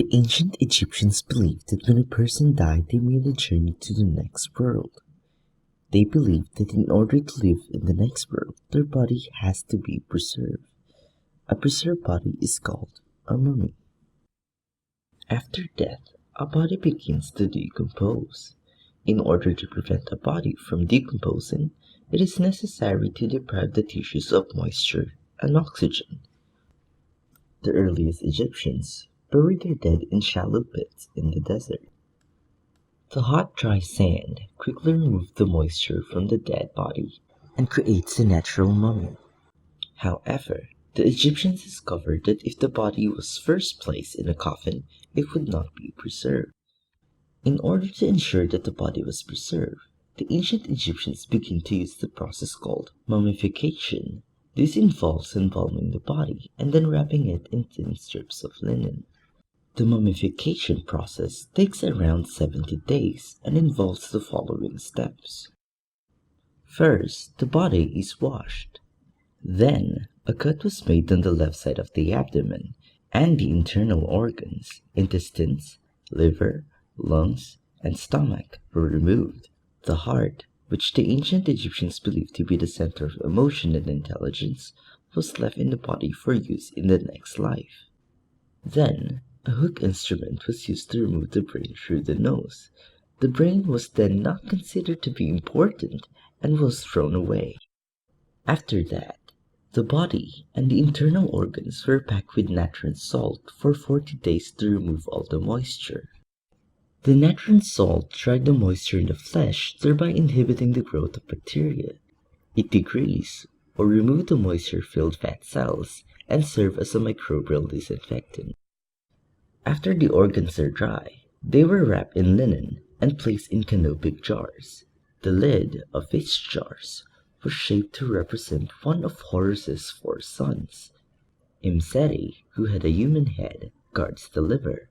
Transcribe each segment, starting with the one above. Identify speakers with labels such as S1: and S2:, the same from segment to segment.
S1: The ancient Egyptians believed that when a person died, they made a journey to the next world. They believed that in order to live in the next world, their body has to be preserved. A preserved body is called a mummy. After death, a body begins to decompose. In order to prevent a body from decomposing, it is necessary to deprive the tissues of moisture and oxygen. The earliest Egyptians buried their dead in shallow pits in the desert. The hot, dry sand quickly removed the moisture from the dead body and creates a natural mummy. However, the Egyptians discovered that if the body was first placed in a coffin, it would not be preserved. In order to ensure that the body was preserved, the ancient Egyptians began to use the process called mummification. This involves embalming the body and then wrapping it in thin strips of linen. The mummification process takes around 70 days and involves the following steps. First, the body is washed. Then, a cut was made on the left side of the abdomen, and the internal organs, intestines, liver, lungs, and stomach were removed. The heart, which the ancient Egyptians believed to be the center of emotion and intelligence, was left in the body for use in the next life. Then, a hook instrument was used to remove the brain through the nose. The brain was then not considered to be important and was thrown away. After that, the body and the internal organs were packed with natron salt for 40 days to remove all the moisture. The natron salt dried the moisture in the flesh, thereby inhibiting the growth of bacteria. It degreased or removed the moisture-filled fat cells and served as a microbial disinfectant. After the organs are dry, they were wrapped in linen and placed in canopic jars. The lid of each jars was shaped to represent one of Horus's 4 sons. Imseti, who had a human head, guards the liver.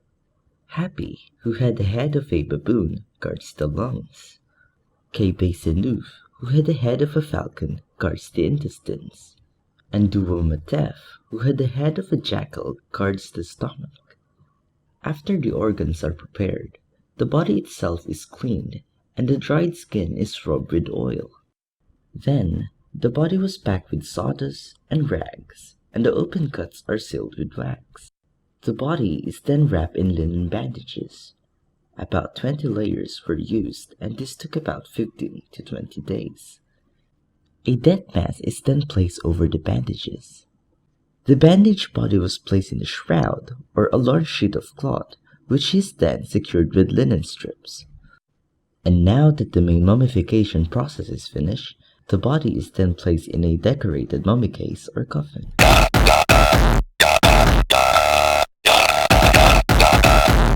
S1: Happy, who had the head of a baboon, guards the lungs. Kebe-Senuf, who had the head of a falcon, guards the intestines. And Duo-Matef, who had the head of a jackal, guards the stomach. After the organs are prepared, the body itself is cleaned, and the dried skin is rubbed with oil. Then, the body was packed with sawdust and rags, and the open cuts are sealed with wax. The body is then wrapped in linen bandages. About 20 layers were used, and this took about 15 to 20 days. A death mask is then placed over the bandages. The bandaged body was placed in a shroud, or a large sheet of cloth, which is then secured with linen strips. And now that the main mummification process is finished, the body is then placed in a decorated mummy case or coffin.